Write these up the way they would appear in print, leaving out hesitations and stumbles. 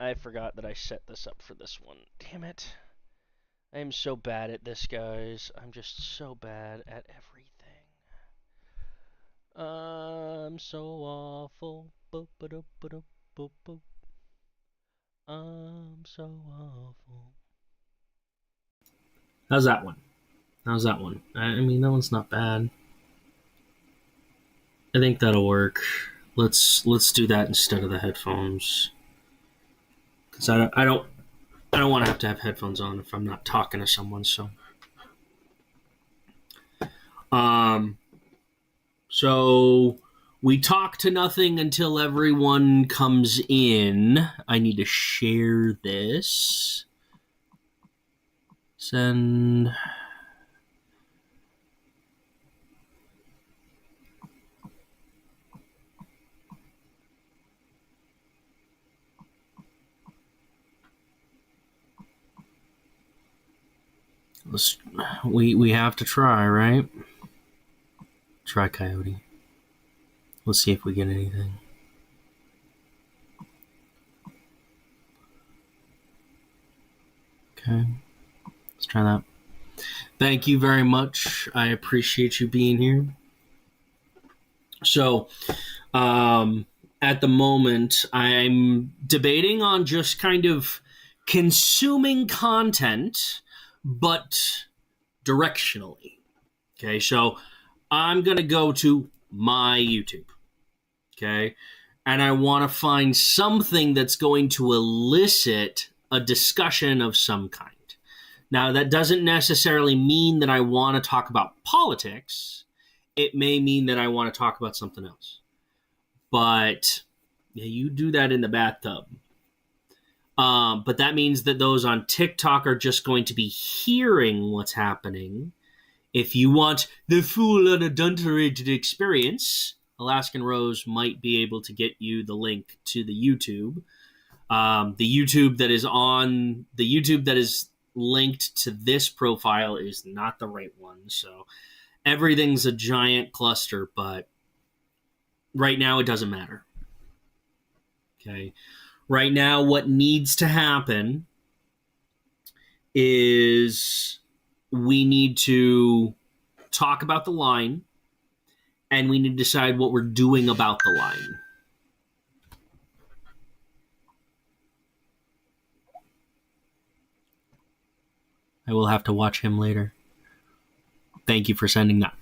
I forgot that I set this up for this one. Damn it. I am so bad at this, guys. I'm just so bad at everything. I'm so awful. Boop, ba-doop, ba-doop, boop, boop. I'm so awful. How's that one? How's that one? I mean, that one's not bad. I think that'll work. Let's do that instead of the headphones. Because I don't want to have headphones on if I'm not talking to someone. Um, so we talk to nothing until everyone comes in. I need to share this. Send. We have to try, right? Try Coyote. Let's see if we get anything. Okay. Let's try that. Thank you very much. I appreciate you being here. So, at the moment, I'm debating on just kind of consuming content, but directionally. Okay, so I'm going to go to my YouTube. Okay, and I want to find something that's going to elicit a discussion of some kind. Now, that doesn't necessarily mean that I want to talk about politics. It may mean that I want to talk about something else. But yeah, you do that in the bathtub. But that means that those on TikTok are just going to be hearing what's happening. If you want the full unadulterated experience, Alaskan Rose might be able to get you the link to the YouTube. The YouTube that is linked to this profile is not the right one. So everything's a giant cluster, but right now it doesn't matter. Okay. Right now, what needs to happen is we need to talk about the line, and we need to decide what we're doing about the line. I will have to watch him later. Thank you for sending that.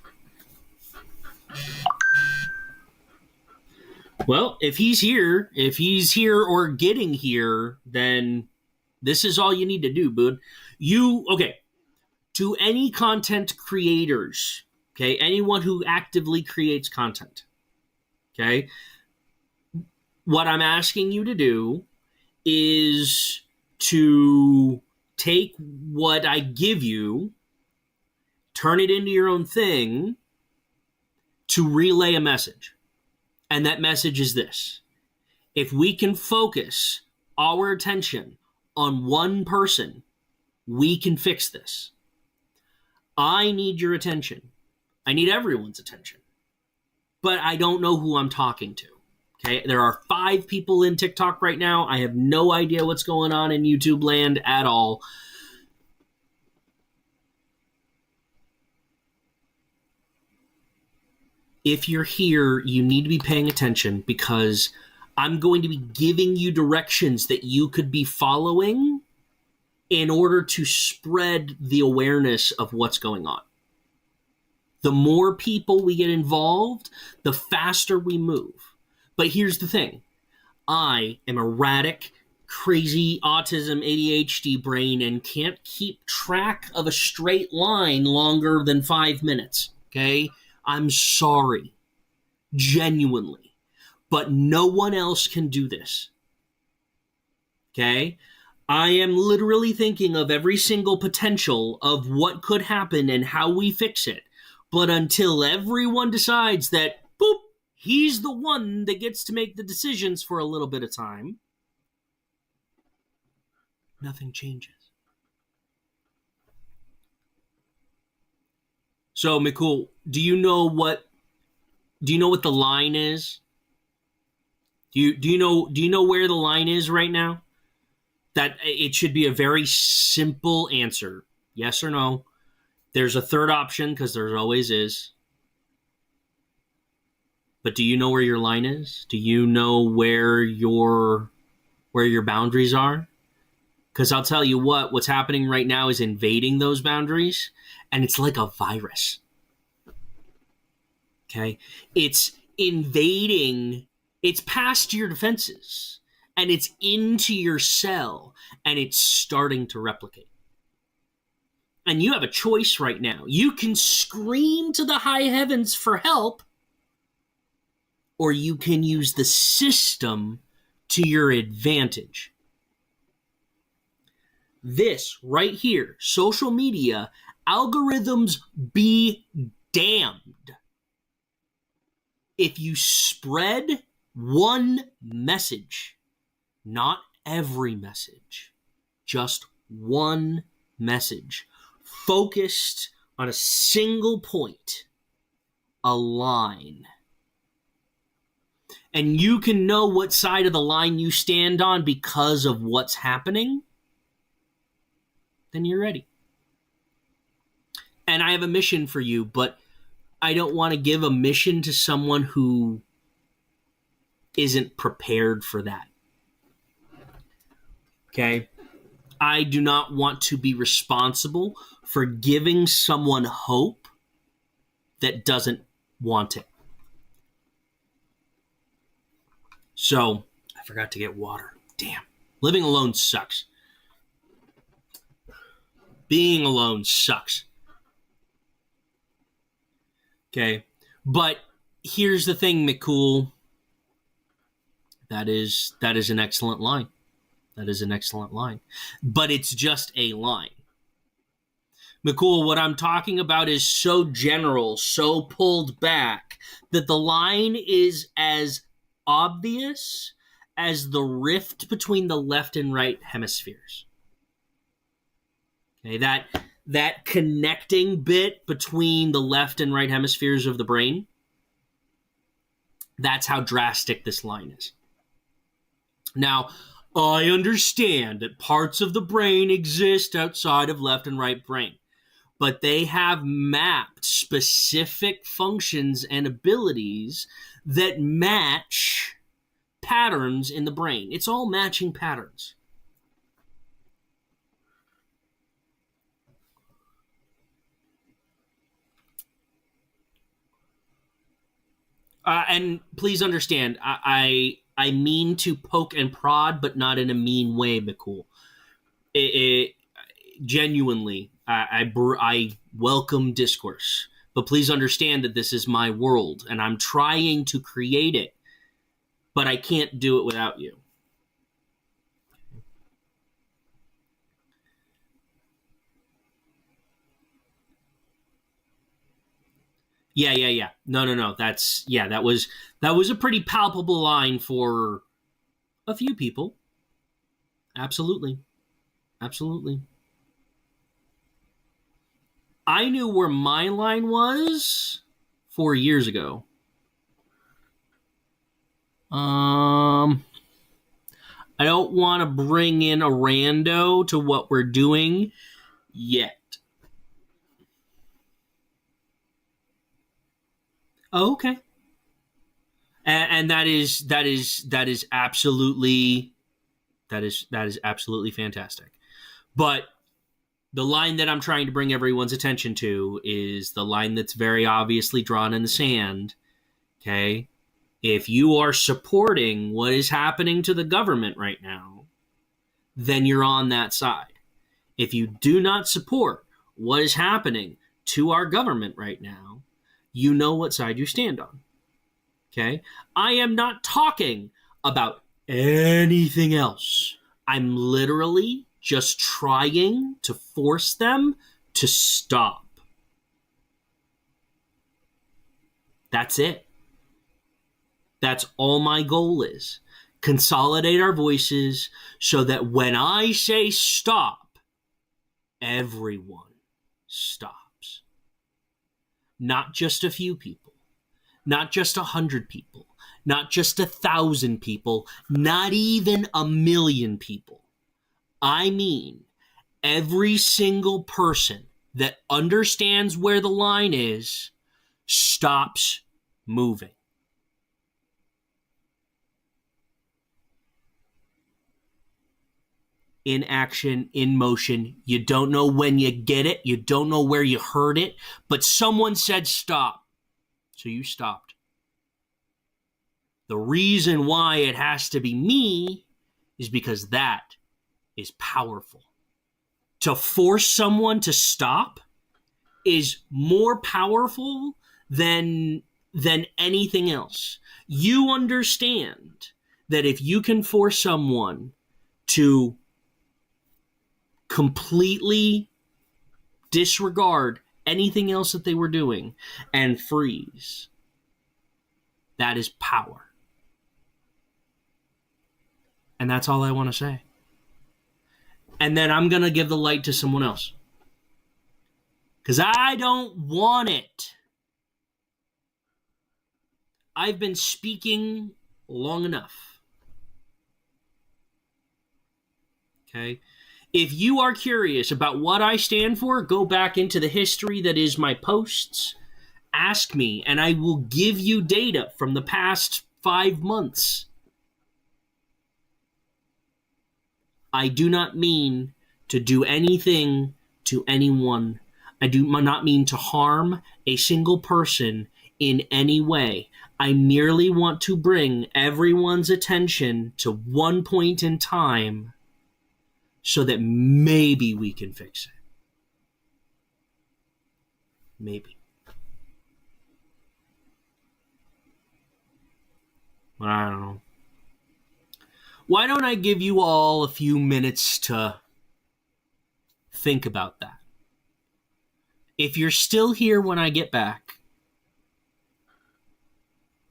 Well, if he's here or getting here, then this is all you need to do, bud. To any content creators, okay, anyone who actively creates content, okay, what I'm asking you to do is to take what I give you, turn it into your own thing, to relay a message. And that message is this: if we can focus our attention on one person, we can fix this. I need your attention. I need everyone's attention. But I don't know who I'm talking to. Okay, there are 5 people in TikTok right now. I have no idea what's going on in YouTube land at all. If you're here, you need to be paying attention, because I'm going to be giving you directions that you could be following in order to spread the awareness of what's going on. The more people we get involved, the faster we move. But here's the thing. I am erratic, crazy autism, ADHD brain, and can't keep track of a straight line longer than 5 minutes. Okay? I'm sorry. Genuinely. But no one else can do this. Okay? I am literally thinking of every single potential of what could happen and how we fix it. But until everyone decides that, boop, he's the one that gets to make the decisions for a little bit of time, nothing changes. So, Mikul, do you know what the line is? Do you know where the line is right now? That it should be a very simple answer. Yes or no. There's a third option because there always is. But do you know where your line is? Do you know where your boundaries are? Because I'll tell you what's happening right now is invading those boundaries, and it's like a virus. Okay? It's invading, it's past your defenses, and it's into your cell, and it's starting to replicate. And you have a choice right now. You can scream to the high heavens for help, or you can use the system to your advantage. This right here, social media, algorithms be damned. If you spread one message, not every message, just one message, focused on a single point, a line, and you can know what side of the line you stand on because of what's happening, then you're ready. And I have a mission for you, but I don't want to give a mission to someone who isn't prepared for that. Okay? I do not want to be responsible for giving someone hope that doesn't want it. So, I forgot to get water. Damn. Living alone sucks. Being alone sucks. Okay? But here's the thing, McCool. That is an excellent line. That is an excellent line. But it's just a line. McCool, what I'm talking about is so general, so pulled back, that the line is as obvious as the rift between the left and right hemispheres. Okay, that connecting bit between the left and right hemispheres of the brain, that's how drastic this line is. Now, I understand that parts of the brain exist outside of left and right brain, but they have mapped specific functions and abilities that match patterns in the brain. It's all matching patterns. And please understand, I mean to poke and prod, but not in a mean way, McCool. Genuinely, I welcome discourse, but please understand that this is my world, and I'm trying to create it, but I can't do it without you. Yeah. No. That was a pretty palpable line for a few people. Absolutely. I knew where my line was 4 years ago. I don't want to bring in a rando to what we're doing yet. Oh, okay. And that is absolutely fantastic. But the line that I'm trying to bring everyone's attention to is the line that's very obviously drawn in the sand. Okay? If you are supporting what is happening to the government right now, then you're on that side. If you do not support what is happening to our government right now, you know what side you stand on. Okay? I am not talking about anything else. I'm literally just trying to force them to stop. That's it. That's all my goal is. Consolidate our voices so that when I say stop, everyone stops. Not just a few people. Not just 100 people. Not just 1,000 people. Not even 1,000,000 people. I mean every single person that understands where the line is stops moving. In action, in motion. You don't know when you get it. You don't know where you heard it, but someone said stop. So you stopped. The reason why it has to be me is because that is powerful. To force someone to stop is more powerful than anything else. You understand that if you can force someone to completely disregard anything else that they were doing and freeze, that is power. And that's all I want to say. And then I'm going to give the light to someone else. Because I don't want it. I've been speaking long enough. Okay? If you are curious about what I stand for, go back into the history that is my posts. Ask me, and I will give you data from the past 5 months. I do not mean to do anything to anyone. I do not mean to harm a single person in any way. I merely want to bring everyone's attention to one point in time so that maybe we can fix it. Maybe. I don't know. Why don't I give you all a few minutes to think about that? If you're still here when I get back,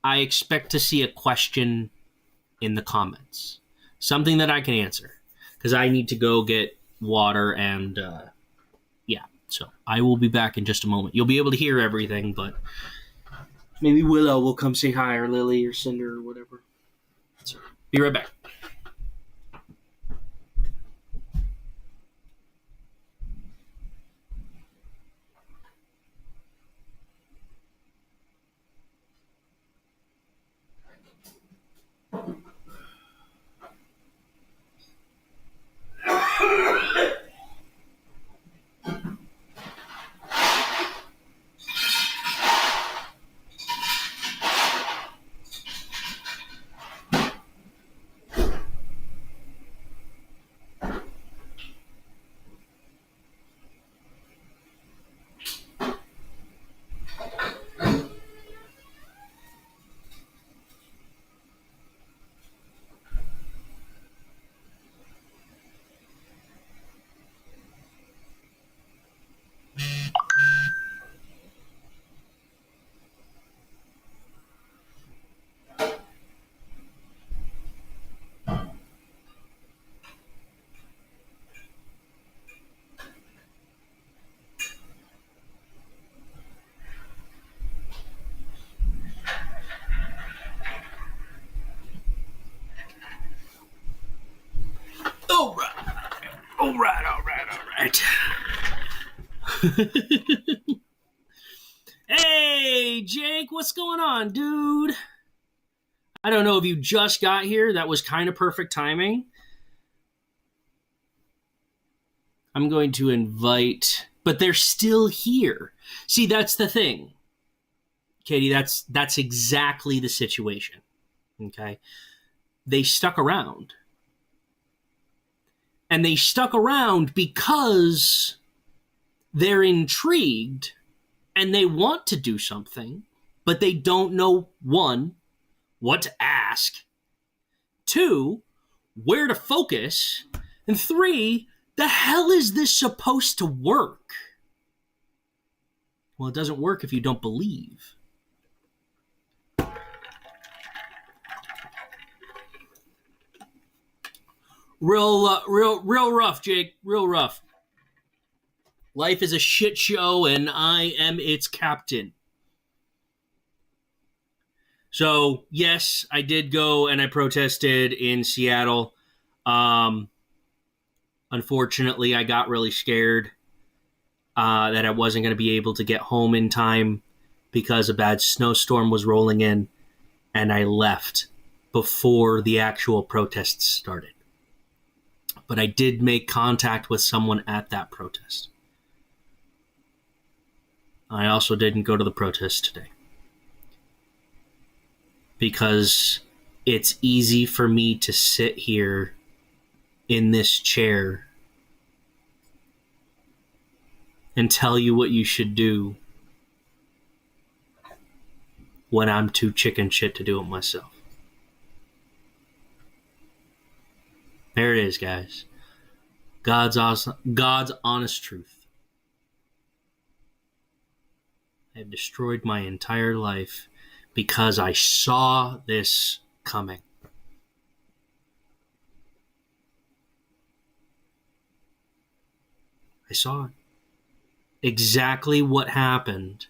I expect to see a question in the comments. Something that I can answer. Because I need to go get water and, yeah. So I will be back in just a moment. You'll be able to hear everything, but maybe Willow will come say hi, or Lily, or Cinder, or whatever. So, be right back. All right. Hey, Jake, what's going on, dude? I don't know if you just got here. That was kind of perfect timing. I'm going to invite, but they're still here. See, that's the thing. Katie, that's exactly the situation. Okay? They stuck around. And they stuck around because they're intrigued and they want to do something, but they don't know, one, what to ask, two, where to focus, and three, the hell is this supposed to work? Well, it doesn't work if you don't believe. Real rough, Jake. Real rough. Life is a shit show, and I am its captain. So, yes, I did go and I protested in Seattle. Unfortunately, I got really scared that I wasn't going to be able to get home in time because a bad snowstorm was rolling in, and I left before the actual protests started. But I did make contact with someone at that protest. I also didn't go to the protest today because it's easy for me to sit here in this chair and tell you what you should do when I'm too chicken shit to do it myself. There it is, guys. God's honest truth. I have destroyed my entire life because I saw this coming. I saw it. Exactly what happened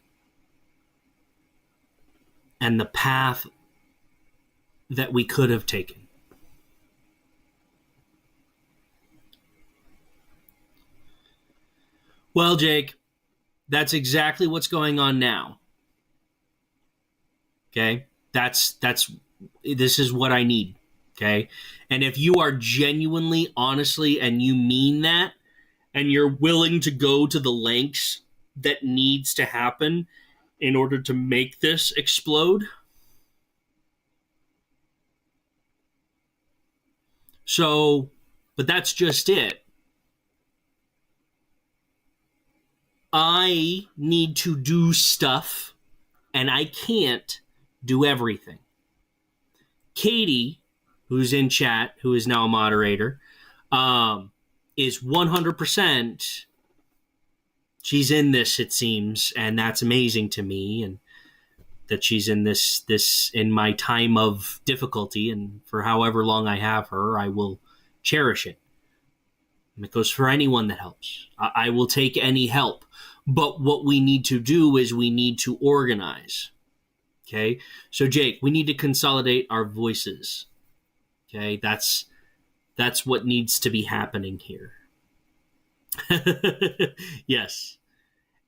and the path that we could have taken. Well, Jake, that's exactly what's going on now. Okay? This is what I need. Okay? And if you are genuinely, honestly, and you mean that, and you're willing to go to the lengths that needs to happen in order to make this explode. So, but that's just it. I need to do stuff, and I can't do everything. Katie, who's in chat, who is now a moderator, is 100%. She's in this, it seems, and that's amazing to me, and that she's in this in my time of difficulty, and for however long I have her, I will cherish it. And it goes for anyone that helps. I will take any help. But what we need to do is we need to organize. Okay? So, Jake, we need to consolidate our voices. Okay? That's what needs to be happening here. Yes.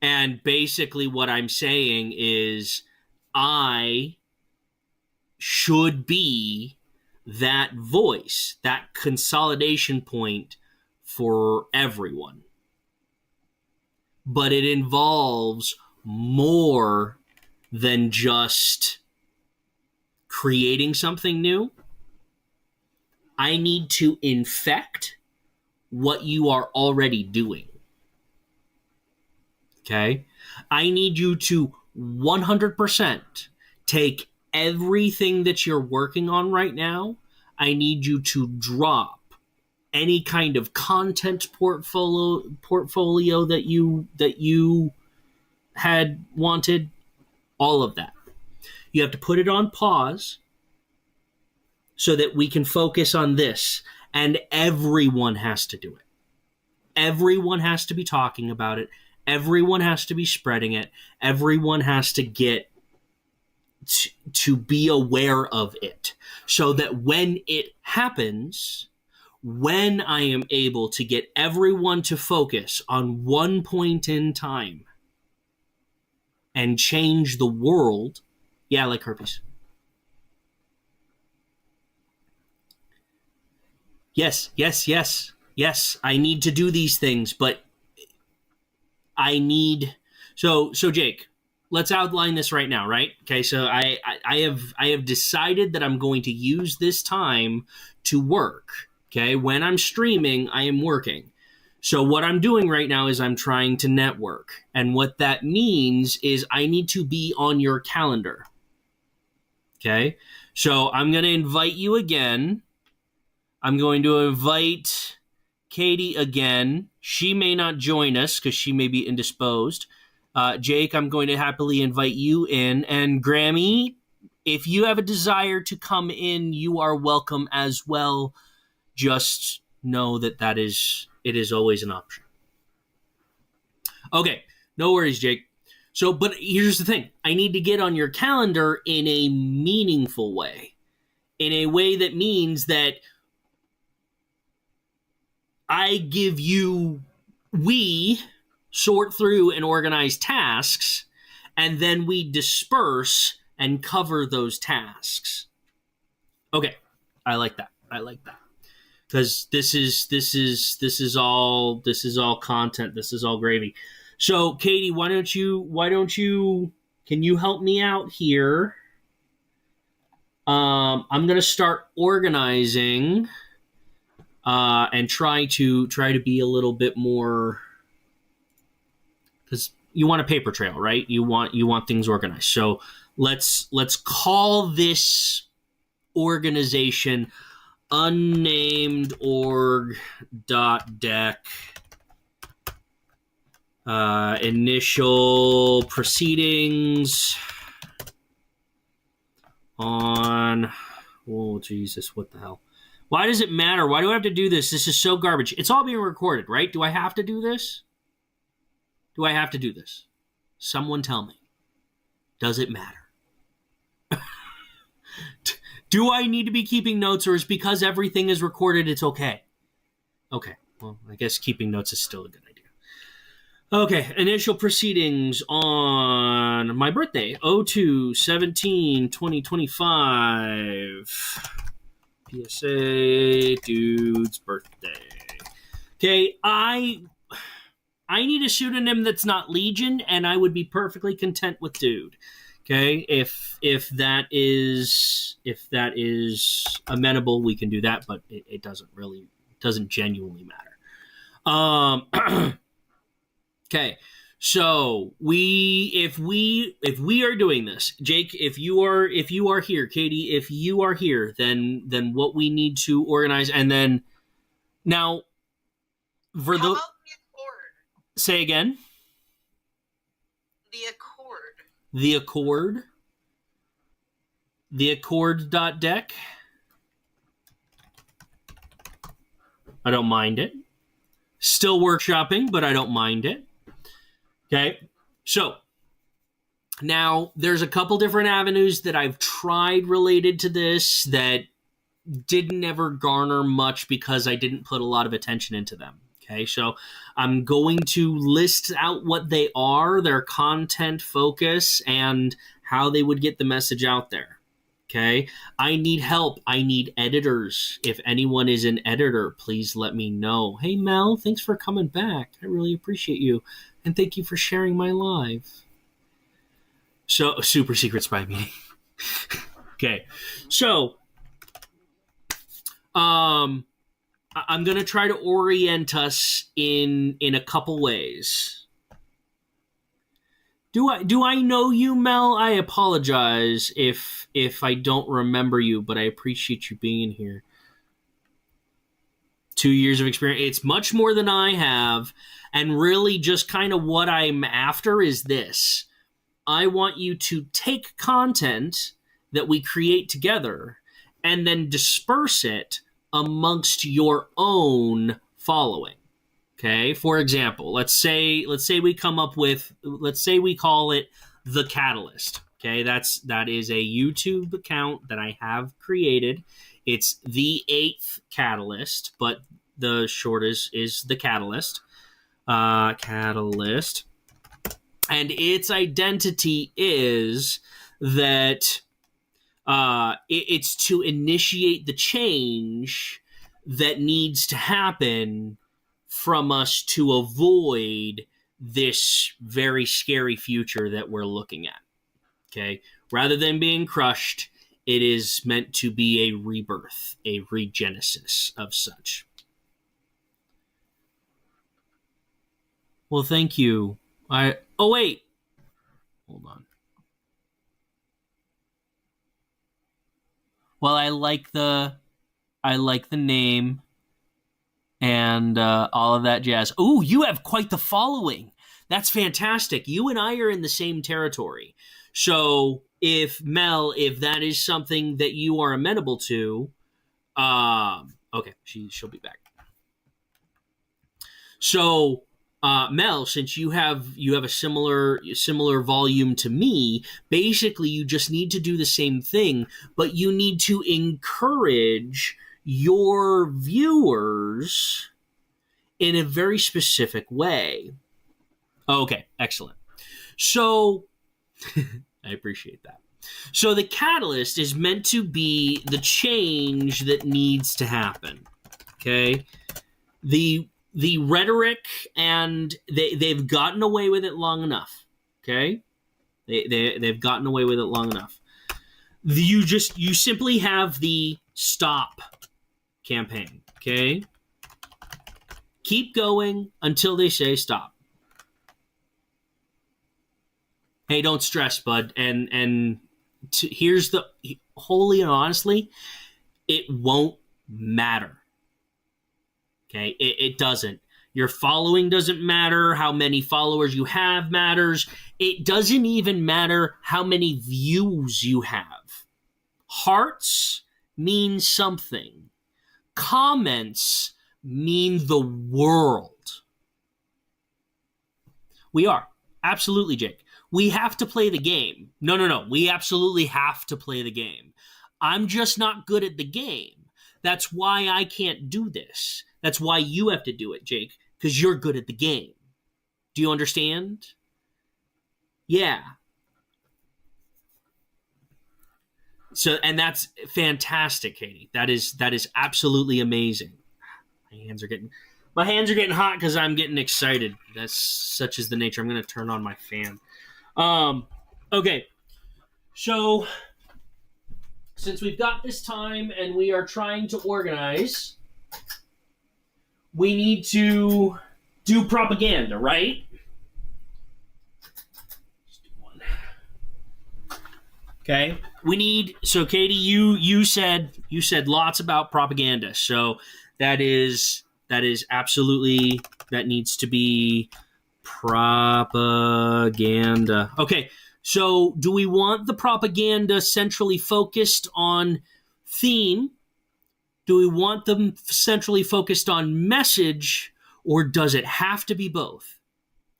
And basically what I'm saying is I should be that voice, that consolidation point for everyone. But it involves more than just creating something new. I need to infect what you are already doing. Okay? I need you to 100% take everything that you're working on right now. I need you to drop any kind of content portfolio that you had wanted, all of that. You have to put it on pause so that we can focus on this, and everyone has to do it. Everyone has to be talking about it. Everyone has to be spreading it. Everyone has to get to be aware of it so that when it happens, when I am able to get everyone to focus on one point in time and change the world, yeah, like herpes. Yes, I need to do these things, but I need... So Jake, let's outline this right now, right? Okay, so I have decided that I'm going to use this time to work. Okay, when I'm streaming, I am working. So what I'm doing right now is I'm trying to network. And what that means is I need to be on your calendar. Okay, so I'm going to invite you again. I'm going to invite Katie again. She may not join us because she may be indisposed. Jake, I'm going to happily invite you in. And Grammy, if you have a desire to come in, you are welcome as well. Just know that it is always an option. Okay, no worries, Jake. So, but here's the thing. I need to get on your calendar in a meaningful way. In a way that means that we sort through and organize tasks, and then we disperse and cover those tasks. Okay, I like that. Because this is all content. This is all gravy. So, Katie, why don't you can you help me out here? I'm gonna start organizing and try to be a little bit more, because you want a paper trail, right? You want things organized. So let's call this organization unnamed org deck initial proceedings on, oh Jesus, what the hell? Why does it matter? Why do I have to do this? This is so garbage. It's all being recorded, right? Do I have to do this? Someone tell me. Does it matter? Do I need to be keeping notes, or is because everything is recorded, it's okay? Okay, well, I guess keeping notes is still a good idea. Okay, initial proceedings on my birthday, 02/17/2025. PSA, dude's birthday. Okay, I need a pseudonym that's not Legion, and I would be perfectly content with Dude. Okay, if that is amenable, we can do that, but it doesn't genuinely matter. Okay, so if we are doing this, Jake, if you are here, Katie, if you are here, then what we need to organize, and then now for How the about the accord? Say again. The accord. The accord.deck. I don't mind it. Still workshopping, but I don't mind it. Okay, so now there's a couple different avenues that I've tried related to this that didn't ever garner much because I didn't put a lot of attention into them. Okay, so I'm going to list out what they are, their content focus, and how they would get the message out there. Okay, I need help. I need editors. If anyone is an editor, please let me know. Hey, Mel, thanks for coming back. I really appreciate you. And thank you for sharing my live. So, super secret spy meeting. Okay, so I'm going to try to orient us in a couple ways. Do I know you, Mel? I apologize if I don't remember you, but I appreciate you being here. 2 years of experience. It's much more than I have, and really just kind of what I'm after is this. I want you to take content that we create together and then disperse it amongst your own following. Okay, for example, let's say we come up with, let's say we call it The Catalyst. Okay, that is a YouTube account that I have created. It's The 8th Catalyst, but the short is The Catalyst. Catalyst. And its identity is that it's to initiate the change that needs to happen from us to avoid this very scary future that we're looking at. Okay? Rather than being crushed, it is meant to be a rebirth, a regenesis of such. Well, thank you. Oh, wait. Hold on. Well, I like the name and all of that jazz. Ooh, you have quite the following. That's fantastic. You and I are in the same territory. So if that is something that you are amenable to, okay, she'll be back. So Mel, since you have a similar volume to me, basically you just need to do the same thing, but you need to encourage your viewers in a very specific way. Okay, excellent. So, I appreciate that. So the catalyst is meant to be the change that needs to happen. Okay? The rhetoric, and they've gotten away with it long enough. Okay? They've gotten away with it long enough. You simply have the stop campaign. Okay? Keep going until they say stop. Hey, don't stress, bud. And here's the wholly and honestly, it won't matter. Okay, it doesn't. Your following doesn't matter. How many followers you have matters. It doesn't even matter how many views you have. Hearts mean something. Comments mean the world. We are. Absolutely, Jake. We have to play the game. No. We absolutely have to play the game. I'm just not good at the game. That's why I can't do this. That's why you have to do it, Jake, because you're good at the game. Do you understand? Yeah. So, and that's fantastic, Katie. That is absolutely amazing. My hands are getting hot because I'm getting excited. That's such is the nature. I'm going to turn on my fan. Okay. So, since we've got this time and we are trying to organize, we need to do propaganda, right? Just do one. Okay. So Katie, you said lots about propaganda. So that is absolutely, that needs to be propaganda. Okay. So do we want the propaganda centrally focused on theme? Do we want them centrally focused on message, or does it have to be both?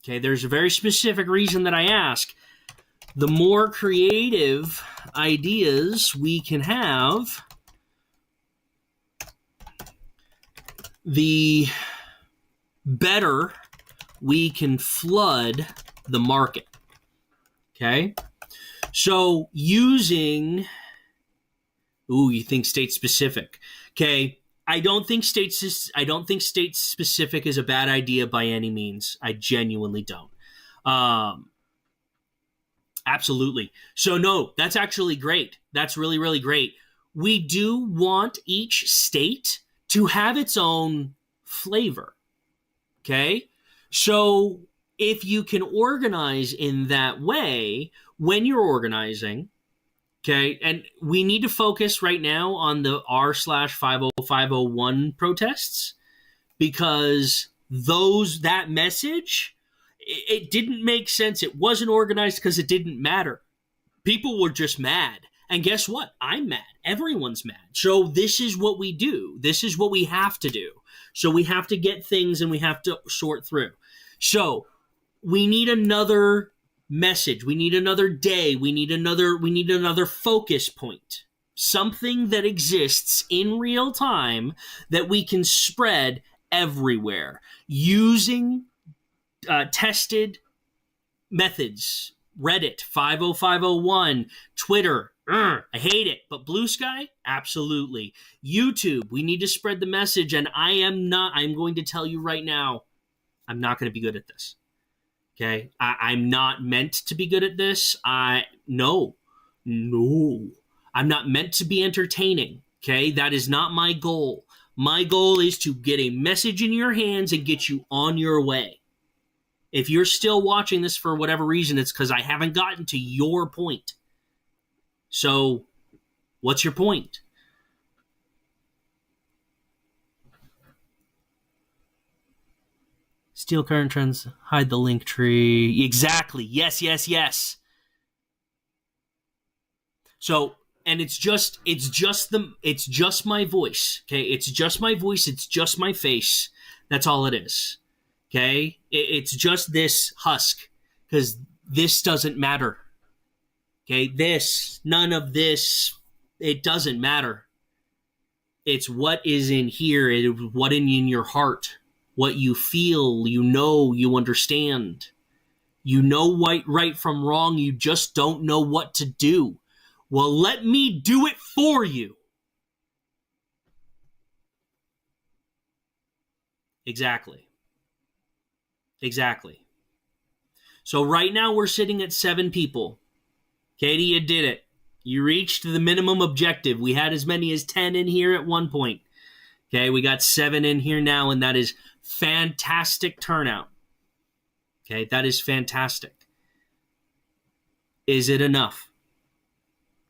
Okay, there's a very specific reason that I ask. The more creative ideas we can have, the better we can flood the market. Okay? So using... Ooh, you think state specific. Okay, I don't think state specific is a bad idea by any means. I genuinely don't. Absolutely. So no, that's actually great. That's really, really great. We do want each state to have its own flavor. Okay? So if you can organize in that way, when you're organizing, okay, and we need to focus right now on the r/50501 protests, because that message, it didn't make sense. It wasn't organized because it didn't matter. People were just mad. And guess what? I'm mad. Everyone's mad. So this is what we do. This is what we have to do. So we have to get things and we have to sort through. So we need another message. We need another day. We need another focus point. Something that exists in real time that we can spread everywhere using tested methods. Reddit, 50501, Twitter, I hate it. But Blue Sky, absolutely. YouTube, we need to spread the message, and I'm going to tell you right now, I'm not going to be good at this. Okay? I'm not meant to be good at this. No. I'm not meant to be entertaining. Okay? That is not my goal. My goal is to get a message in your hands and get you on your way. If you're still watching this for whatever reason, it's because I haven't gotten to your point. So, what's your point? Steal current trends, hide the link tree. Exactly. Yes. So, and it's just my voice. Okay, it's just my voice. It's just my face. That's all it is. Okay, it's just this husk, because this doesn't matter. Okay, none of this, it doesn't matter. It's what is in here, what in your heart, what you feel, you understand. You know right from wrong, you just don't know what to do. Well, let me do it for you. Exactly. Exactly. So right now we're sitting at 7 people. Katie, you did it. You reached the minimum objective. We had as many as 10 in here at one point. Okay, we got 7 in here now, and that is fantastic turnout. Okay, that is fantastic. Is it enough?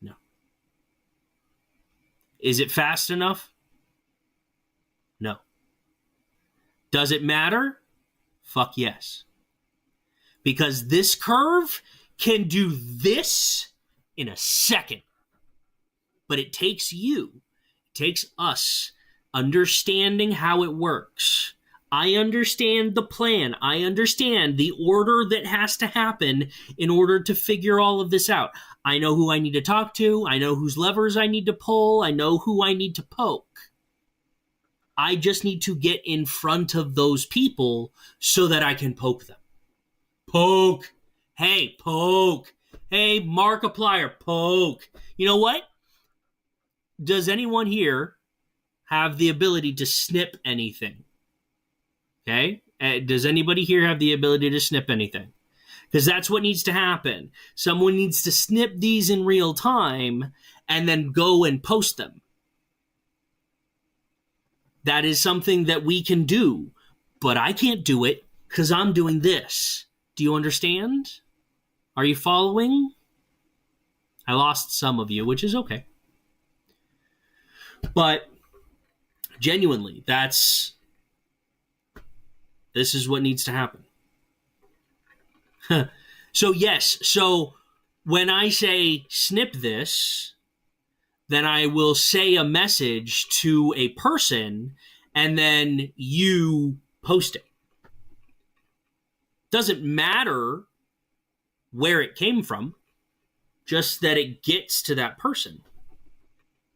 No. Is it fast enough? No. Does it matter? Fuck yes. Because this curve can do this in a second. But it takes us understanding how it works. I understand the plan. I understand the order that has to happen in order to figure all of this out. I know who I need to talk to. I know whose levers I need to pull. I know who I need to poke. I just need to get in front of those people so that I can poke them. Poke. Hey, poke. Hey, Markiplier, poke. You know what? Does anyone here have the ability to snip anything? Okay? Does anybody here have the ability to snip anything? Because that's what needs to happen. Someone needs to snip these in real time and then go and post them. That is something that we can do, but I can't do it because I'm doing this. Do you understand? Are you following? I lost some of you, which is okay. But genuinely, this is what needs to happen. So when I say snip this, then I will say a message to a person and then you post it. Doesn't matter where it came from, just that it gets to that person.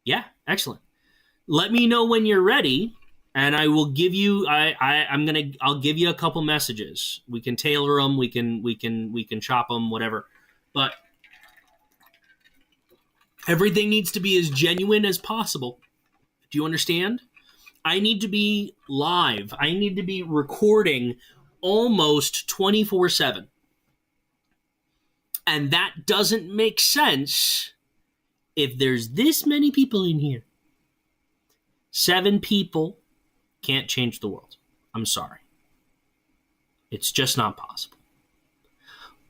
Yeah, excellent. Let me know when you're ready, and I will give you. I'll give you a couple messages. We can tailor them. We can chop them, whatever. But everything needs to be as genuine as possible. Do you understand? I need to be live. I need to be recording almost 24/7. And that doesn't make sense if there's this many people in here. 7 people can't change the world. I'm sorry. It's just not possible.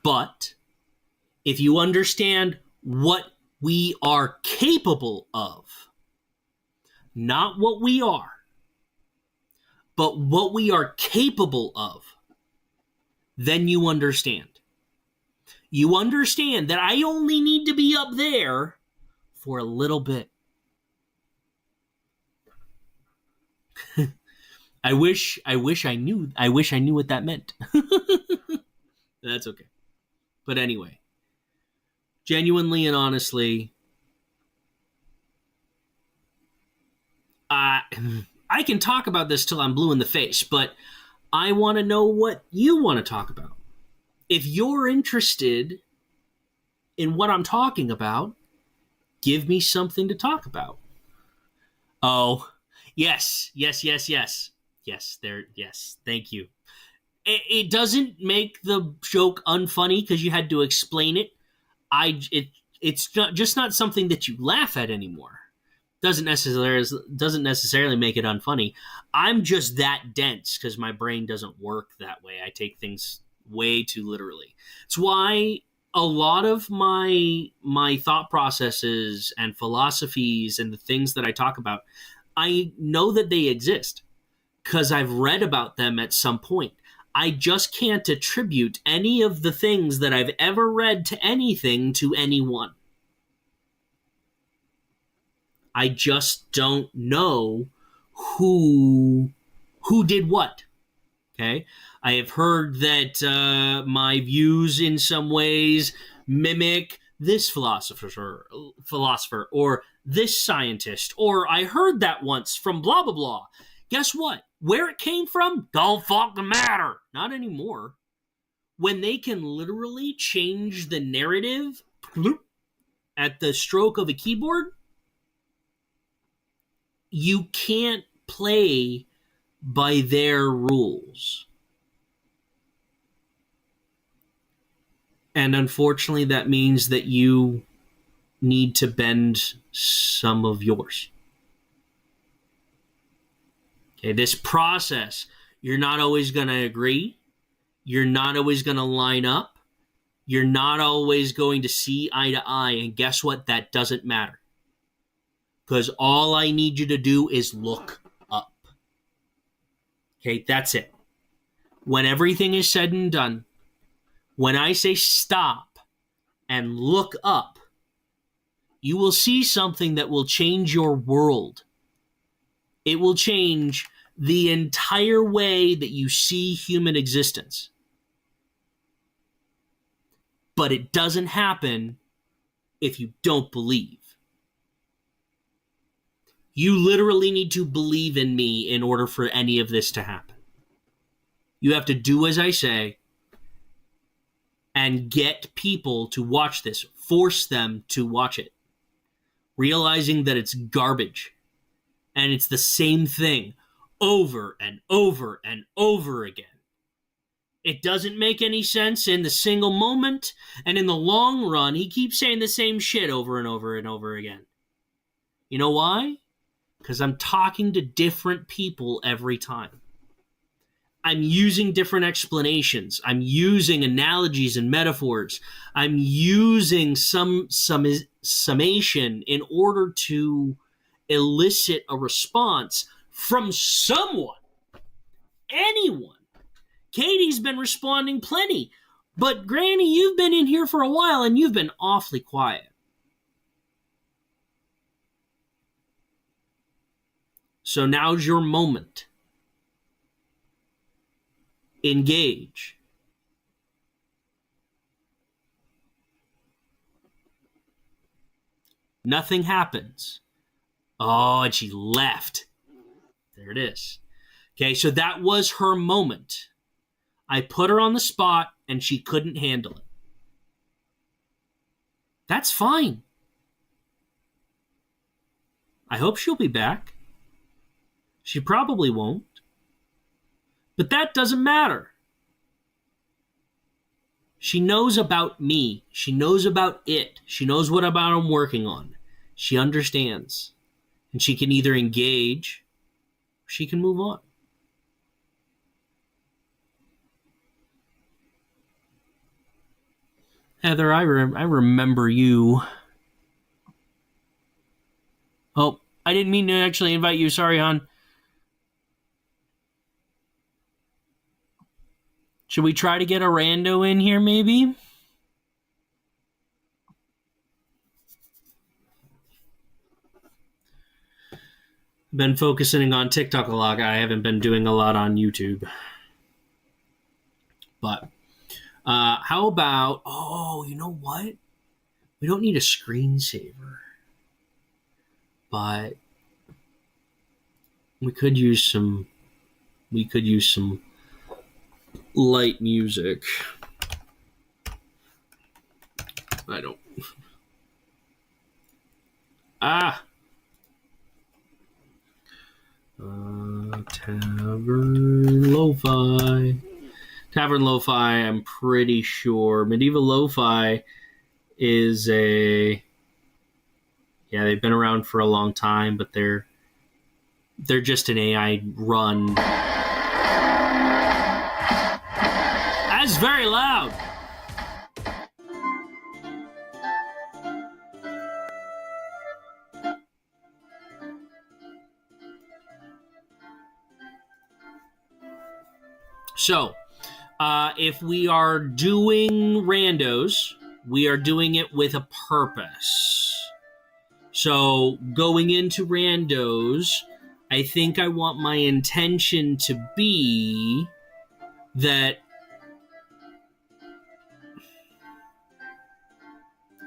But if you understand what we are capable of, not what we are, but what we are capable of, then you understand. You understand that I only need to be up there for a little bit. I wish I knew what that meant. That's okay. But anyway, genuinely and honestly, I can talk about this till I'm blue in the face, but I want to know what you want to talk about. If you're interested in what I'm talking about, give me something to talk about. Oh, yes. Yes, thank you. It doesn't make the joke unfunny because you had to explain it. It's just not something that you laugh at anymore. Doesn't necessarily make it unfunny. I'm just that dense because my brain doesn't work that way. I take things way too literally. It's why a lot of my thought processes and philosophies and the things that I talk about, I know that they exist because I've read about them at some point. I just can't attribute any of the things that I've ever read to anything to anyone. I just don't know who did what. Okay? I have heard that my views in some ways mimic this philosopher or this scientist, or I heard that once from blah, blah, blah. Guess what? Where it came from, don't fucking matter. Not anymore. When they can literally change the narrative at the stroke of a keyboard, you can't play by their rules. And unfortunately, that means that you need to bend some of yours. Okay, this process, you're not always going to agree. You're not always going to line up. You're not always going to see eye to eye. And guess what? That doesn't matter. Because all I need you to do is look up. Okay, that's it. When everything is said and done, when I say stop and look up, you will see something that will change your world. It will change the entire way that you see human existence. But it doesn't happen if you don't believe. You literally need to believe in me in order for any of this to happen. You have to do as I say and get people to watch this. Force them to watch it. Realizing that it's garbage. And it's the same thing over and over and over again. It doesn't make any sense in the single moment, and in the long run, he keeps saying the same shit over and over and over again. You know why? Because I'm talking to different people every time. I'm using different explanations. I'm using analogies and metaphors. I'm using some summation in order to elicit a response from someone, anyone. Katie's been responding plenty, but Granny, you've been in here for a while and you've been awfully quiet. So now's your moment. Engage. Nothing happens. Oh, and she left. There it is. Okay, so that was her moment. I put her on the spot and she couldn't handle it. That's fine. I hope she'll be back. She probably won't. But that doesn't matter. She knows about me. She knows about it. She knows what about I'm working on. She understands. And she can either engage or she can move on. Heather, I remember you. Oh, I didn't mean to actually invite you. Sorry, hon. Should we try to get a rando in here, maybe? Been focusing on TikTok a lot. I haven't been doing a lot on YouTube. But how about... Oh, you know what? We don't need a screensaver. But we could use some light music. I don't... Tavern Lo-Fi. Tavern Lo-Fi, I'm pretty sure. Medieval Lo-Fi is a... Yeah, they've been around for a long time, but they're just an AI run. That's very loud. So, if we are doing randos, we are doing it with a purpose. So, going into randos, I think I want my intention to be that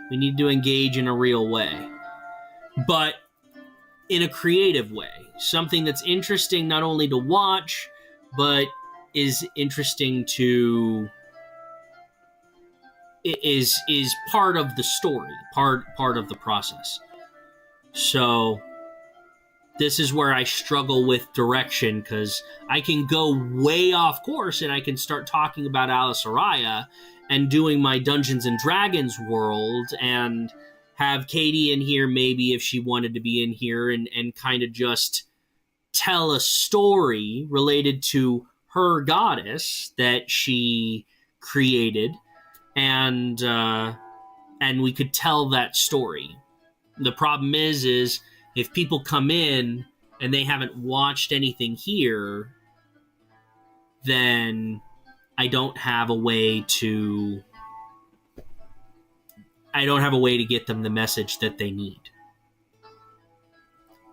we need to engage in a real way. But in a creative way. Something that's interesting not only to watch, but is interesting to is part of the story, part of the process. So this is where I struggle with direction, because I can go way off course and I can start talking about Alice Araya and doing my Dungeons and Dragons world and have Katie in here maybe if she wanted to be in here and kind of just tell a story related to her goddess that she created, and we could tell that story. The problem is if people come in and they haven't watched anything here, then I don't have a way to get them the message that they need.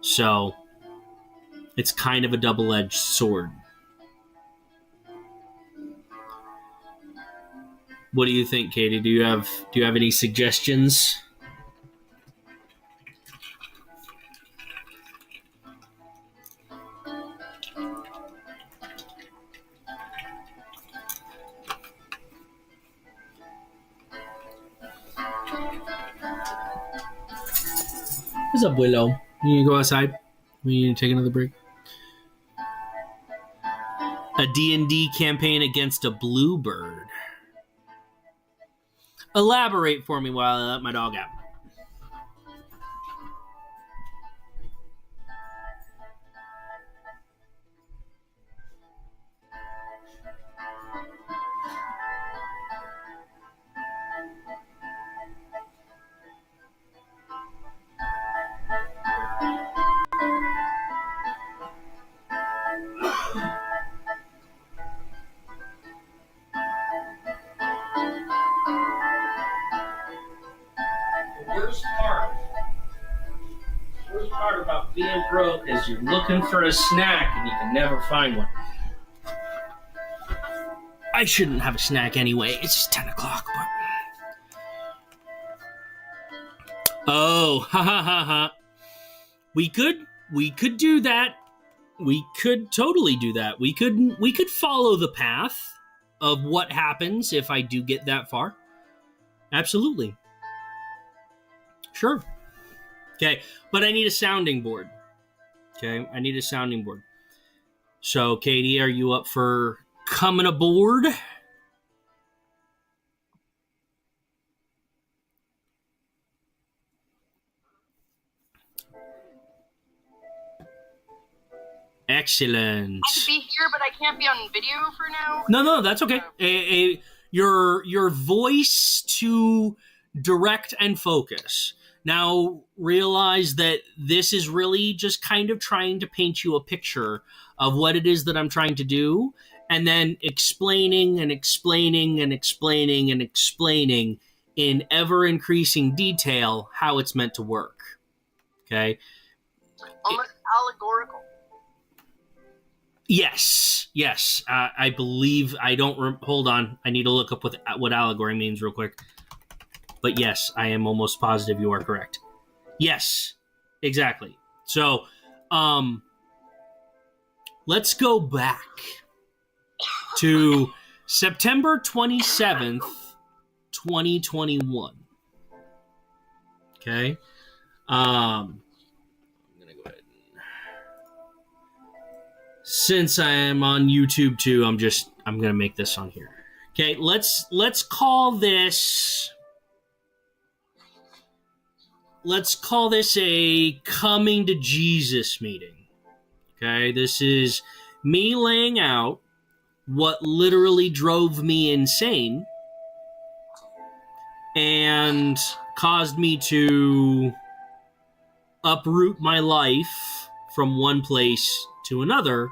So it's kind of a double-edged sword. What do you think, Katie? Do you have any suggestions? What's up, Willow? You need to go outside? We need to take another break. A D&D campaign against a bluebird. Elaborate for me while I let my dog out. Worst part about being broke is you're looking for a snack and you can never find one. I shouldn't have a snack anyway. It's just 10 o'clock, but... Oh, ha ha ha ha. We could do that. We could totally do that. We could follow the path of what happens if I do get that far. Absolutely. Sure. Okay, but I need a sounding board. Okay, I need a sounding board. So, Katie, are you up for coming aboard? Excellent. I can be here, but I can't be on video for now. No, that's okay. Your voice to direct and focus. Now, realize that this is really just kind of trying to paint you a picture of what it is that I'm trying to do, and then explaining and explaining and explaining and explaining in ever-increasing detail how it's meant to work. Okay? Almost allegorical. Yes. I believe I don't. Hold on. I need to look up what allegory means real quick. But yes, I am almost positive you are correct. Yes, exactly. So, let's go back to September 27th, 2021. Okay. I'm gonna go ahead and, since I am on YouTube too, I'm gonna make this on here. Okay, let's call this a coming to Jesus meeting. Okay, this is me laying out what literally drove me insane and caused me to uproot my life from one place to another,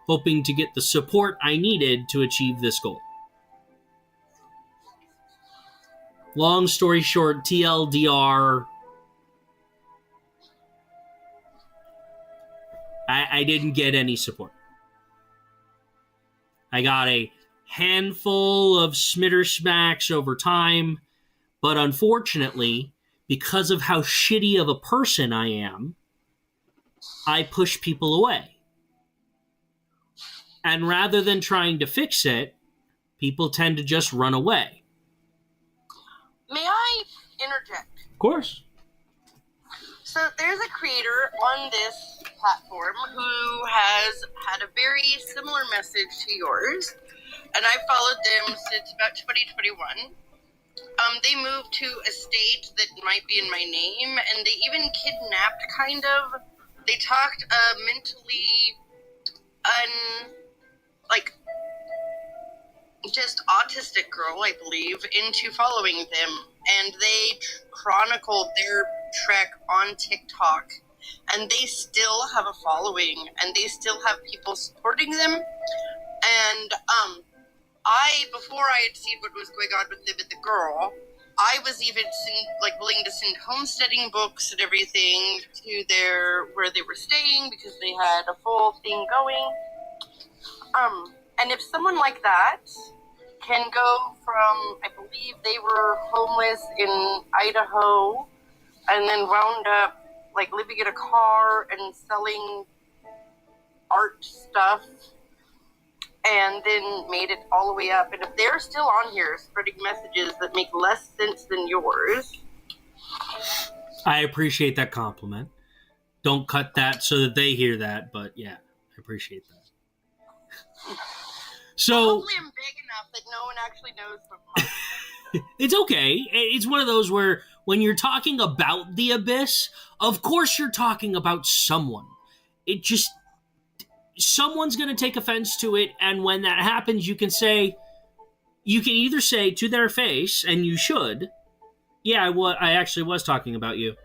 hoping to get the support I needed to achieve this goal. Long story short, TLDR, I didn't get any support. I got a handful of smitter smacks over time, but unfortunately, because of how shitty of a person I am, I push people away. And rather than trying to fix it, people tend to just run away. May I interject? Of course. So there's a creator on this platform who has had a very similar message to yours, and I've followed them since about 2021. They moved to a state that might be in my name, and they even kidnapped, kind of. They talked a mentally just autistic girl, I believe, into following them, and they chronicled their trek on TikTok, and they still have a following, and they still have people supporting them, and before I had seen what was going on with them and the girl, I was even willing to send homesteading books and everything to where they were staying, because they had a full thing going. And if someone like that can go from, I believe they were homeless in Idaho, and then wound up living in a car and selling art stuff, and then made it all the way up. And if they're still on here spreading messages that make less sense than yours. I appreciate that compliment. Don't cut that so that they hear that, but yeah, I appreciate that. So hopefully I'm big enough that no one actually knows them. It's okay. It's one of those where when you're talking about the abyss, of course you're talking about someone. Someone's going to take offense to it, and when that happens, you can either say to their face, and you should, yeah, I actually was talking about you,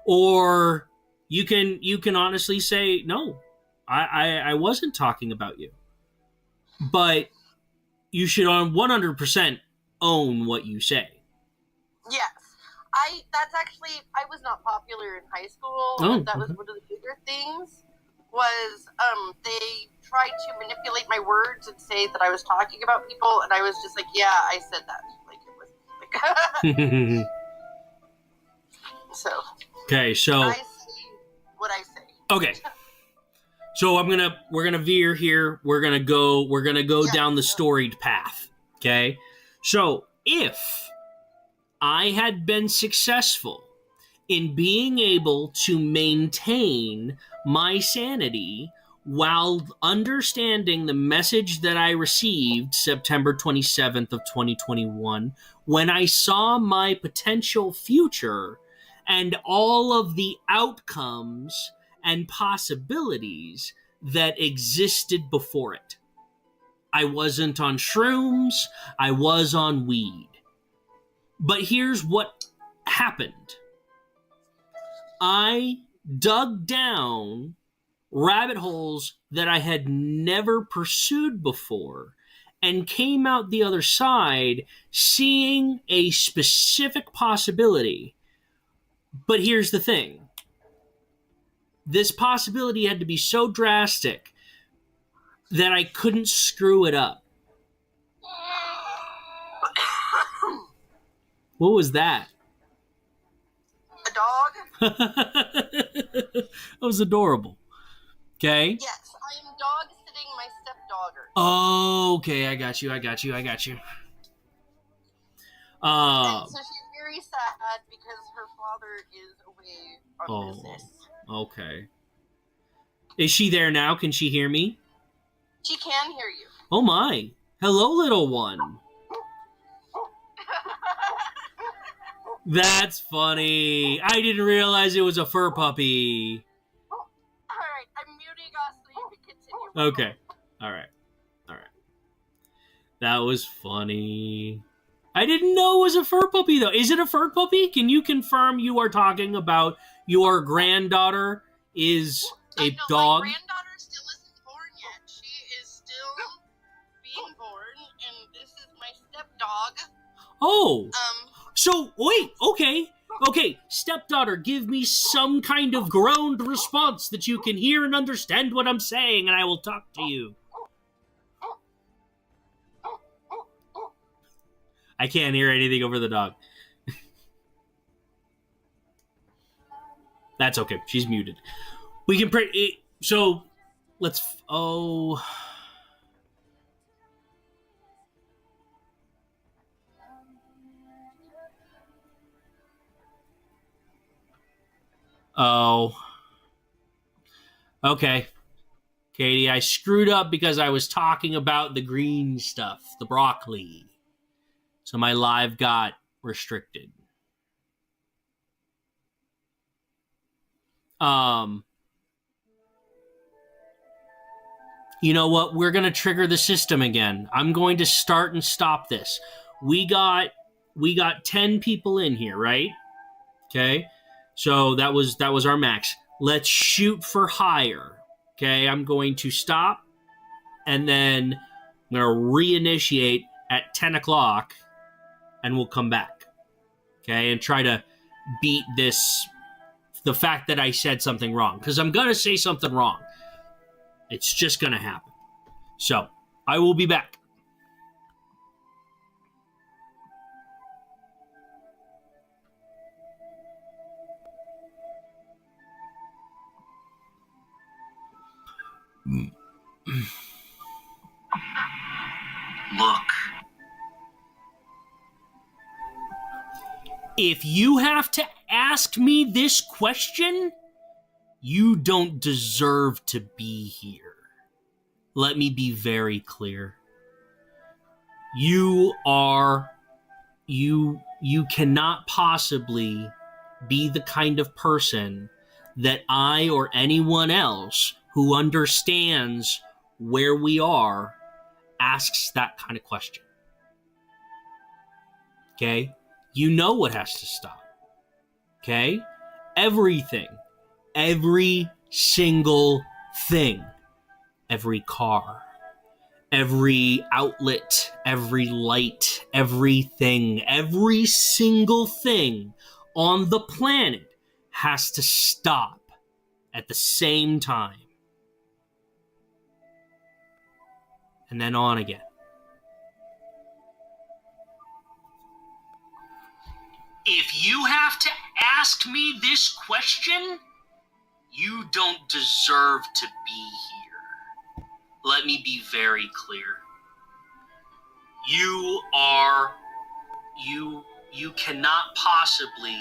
or you can honestly say, no, I wasn't talking about you. But you should 100% own what you say. Yes. I was not popular in high school. Oh, that was one of the bigger things, was they tried to manipulate my words and say that I was talking about people, and I was just like, yeah, I said that. It was so. Okay, so I say what I say. Okay. So we're gonna veer here. We're gonna go down the storied path. Okay. So if I had been successful in being able to maintain my sanity while understanding the message that I received September 27th of 2021, when I saw my potential future and all of the outcomes and possibilities that existed before it. I wasn't on shrooms, I was on weed. But here's what happened. I dug down rabbit holes that I had never pursued before and came out the other side seeing a specific possibility. But here's the thing. This possibility had to be so drastic that I couldn't screw it up. What was that? A dog? That was adorable. Okay? Yes, I am dog sitting my stepdaughter. Oh, okay, I got you. And so she's very sad because her father is away on business. Okay. Is she there now? Can she hear me? She can hear you. Oh my. Hello, little one. That's funny. I didn't realize it was a fur puppy. Alright, I'm muting us so you can continue. Okay. Alright. That was funny. I didn't know it was a fur puppy, though. Is it a fur puppy? Can you confirm you are talking about your granddaughter is a dog? My granddaughter still isn't born yet. She is still being born, and this is my stepdog. Oh. So, wait, okay, stepdaughter, give me some kind of groaned response that you can hear and understand what I'm saying, and I will talk to you. I can't hear anything over the dog. That's okay, she's muted. We can so let's okay. Katie, I screwed up because I was talking about the green stuff, the broccoli. So my live got restricted. You know what? We're going to trigger the system again. I'm going to start and stop this. We got 10 people in here, right? Okay. So that was our max. Let's shoot for higher. Okay, I'm going to stop and then I'm going to reinitiate at 10 o'clock and we'll come back. Okay, and try to beat the fact that I said something wrong. Because I'm going to say something wrong. It's just going to happen. So, I will be back. Look. If you have to ask me this question, you don't deserve to be here. Let me be very clear. You cannot possibly be the kind of person that I or anyone else who understands where we are asks that kind of question. Okay? You know what has to stop. Okay? Everything. Every single thing. Every car. Every outlet. Every light. Everything. Every single thing on the planet has to stop at the same time. And then on again. If you have to ask me this question, you don't deserve to be here. Let me be very clear. You cannot possibly